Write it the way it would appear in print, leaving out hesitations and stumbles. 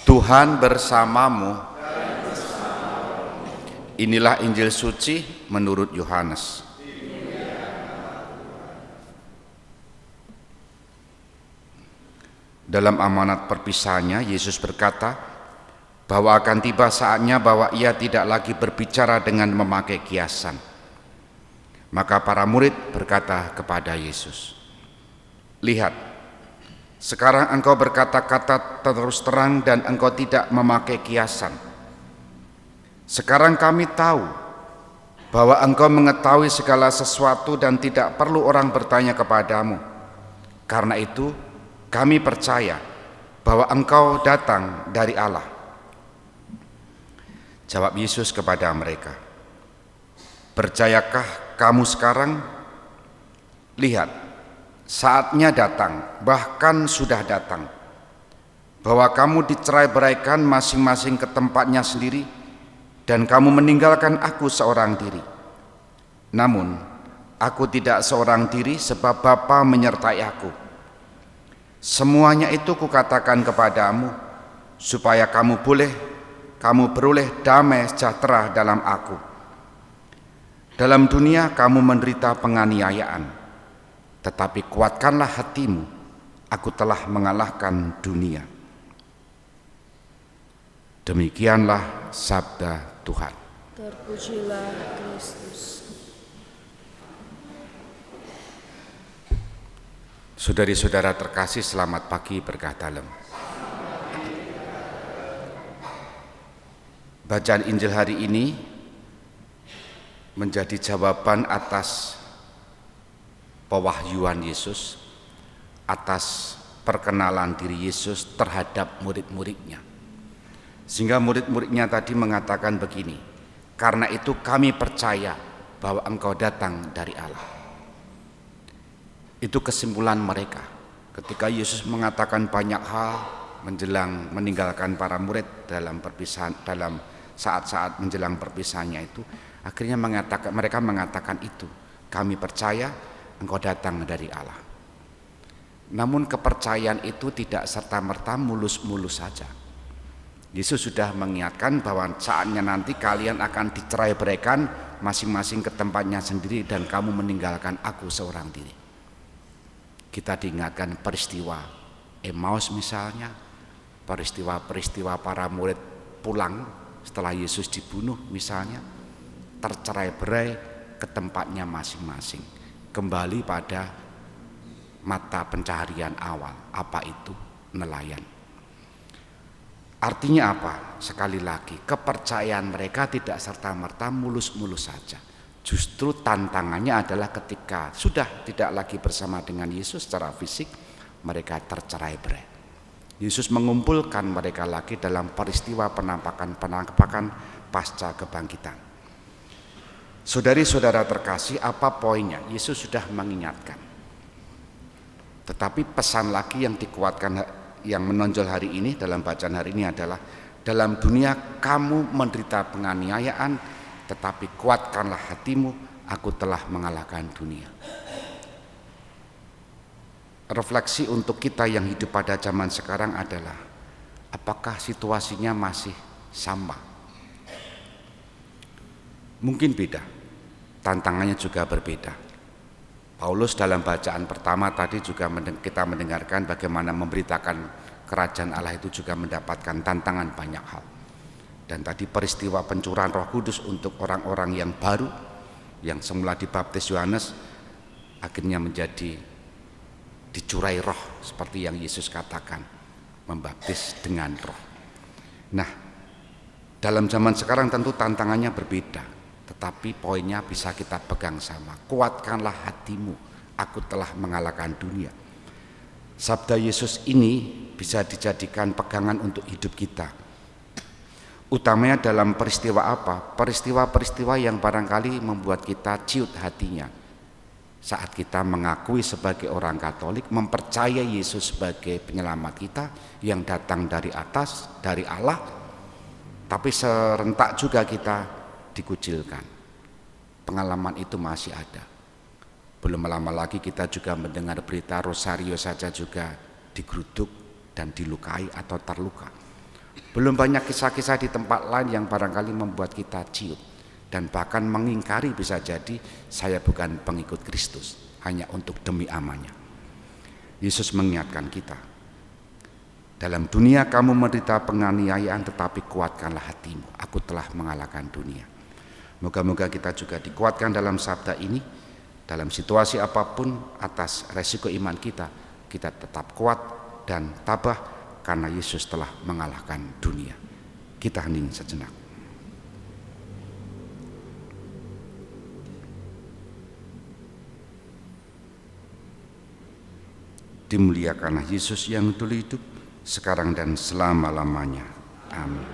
Tuhan bersamamu. Inilah Injil suci menurut Yohanes. Dalam amanat perpisahannya, Yesus berkata bahwa akan tiba saatnya bahwa ia tidak lagi berbicara dengan memakai kiasan. Maka para murid berkata kepada Yesus, "Lihat, sekarang engkau berkata-kata terus terang dan engkau tidak memakai kiasan. Sekarang kami tahu bahwa engkau mengetahui segala sesuatu dan tidak perlu orang bertanya kepadamu. Karena itu kami percaya bahwa engkau datang dari Allah." Jawab Yesus kepada mereka, "Percayakah kamu sekarang? Lihat, saatnya datang, bahkan sudah datang, bahwa kamu dicerai-beraikan masing-masing ke tempatnya sendiri, dan kamu meninggalkan aku seorang diri. Namun, aku tidak seorang diri sebab Bapa menyertai aku. Semuanya itu kukatakan kepadamu, supaya kamu beroleh damai sejahtera dalam aku. Dalam dunia kamu menderita penganiayaan, tetapi kuatkanlah hatimu, aku telah mengalahkan dunia." Demikianlah sabda Tuhan. Terpujilah Kristus. Saudari-saudara terkasih, selamat pagi berkah dalam. Bacaan Injil hari ini menjadi jawaban atas pewahyuan Yesus, atas perkenalan diri Yesus terhadap murid-muridnya. Sehingga murid-muridnya tadi mengatakan begini, "Karena itu kami percaya bahwa engkau datang dari Allah." Itu kesimpulan mereka ketika Yesus mengatakan banyak hal menjelang meninggalkan para murid dalam perpisahan, dalam saat-saat menjelang perpisahannya itu. Akhirnya mereka mengatakan itu, "Kami percaya engkau datang dari Allah." Namun kepercayaan itu tidak serta-merta mulus-mulus saja. Yesus sudah mengingatkan bahwa saatnya nanti kalian akan dicerai-beraikan masing-masing ke tempatnya sendiri dan kamu meninggalkan aku seorang diri. Kita diingatkan peristiwa Emmaus misalnya, peristiwa-peristiwa para murid pulang setelah Yesus dibunuh misalnya, tercerai-berai ke tempatnya masing-masing, kembali pada mata pencaharian awal. Apa itu? Nelayan. Artinya apa? Sekali lagi, kepercayaan mereka tidak serta-merta mulus-mulus saja. Justru tantangannya adalah ketika sudah tidak lagi bersama dengan Yesus secara fisik, mereka tercerai-berai. Yesus mengumpulkan mereka lagi dalam peristiwa penampakan pasca kebangkitan. Saudari-saudara terkasih, apa poinnya? Yesus sudah mengingatkan. Tetapi pesan lagi yang dikuatkan, yang menonjol hari ini dalam bacaan hari ini adalah, dalam dunia kamu menderita penganiayaan, tetapi kuatkanlah hatimu, aku telah mengalahkan dunia. Refleksi untuk kita yang hidup pada zaman sekarang adalah, apakah situasinya masih sama? Mungkin beda, tantangannya juga berbeda. Paulus dalam bacaan pertama tadi juga kita mendengarkan bagaimana memberitakan kerajaan Allah itu juga mendapatkan tantangan banyak hal. Dan tadi peristiwa pencurahan Roh Kudus untuk orang-orang yang baru, yang semula dibaptis Yohanes, akhirnya menjadi dicurai roh seperti yang Yesus katakan, membaptis dengan roh. Nah, dalam zaman sekarang tentu tantangannya berbeda, tetapi poinnya bisa kita pegang sama. Kuatkanlah hatimu, aku telah mengalahkan dunia. Sabda Yesus ini bisa dijadikan pegangan untuk hidup kita, utamanya dalam peristiwa apa? Peristiwa-peristiwa yang barangkali membuat kita ciut hatinya. Saat kita mengakui sebagai orang Katolik, mempercayai Yesus sebagai penyelamat kita yang datang dari atas, dari Allah, tapi serentak juga kita dikucilkan. Pengalaman itu masih ada. Belum lama lagi kita juga mendengar berita Rosario saja juga digeruduk dan dilukai atau terluka. Belum banyak kisah-kisah di tempat lain yang barangkali membuat kita ciut dan bahkan mengingkari bisa jadi saya bukan pengikut Kristus hanya untuk demi amannya. Yesus mengingatkan kita, dalam dunia kamu menderita penganiayaan, tetapi kuatkanlah hatimu, aku telah mengalahkan dunia. Moga-moga kita juga dikuatkan dalam sabda ini, dalam situasi apapun atas resiko iman kita tetap kuat dan tabah karena Yesus telah mengalahkan dunia. Kita hening sejenak. Dimuliakanlah Yesus yang dulu hidup, sekarang dan selama-lamanya. Amin.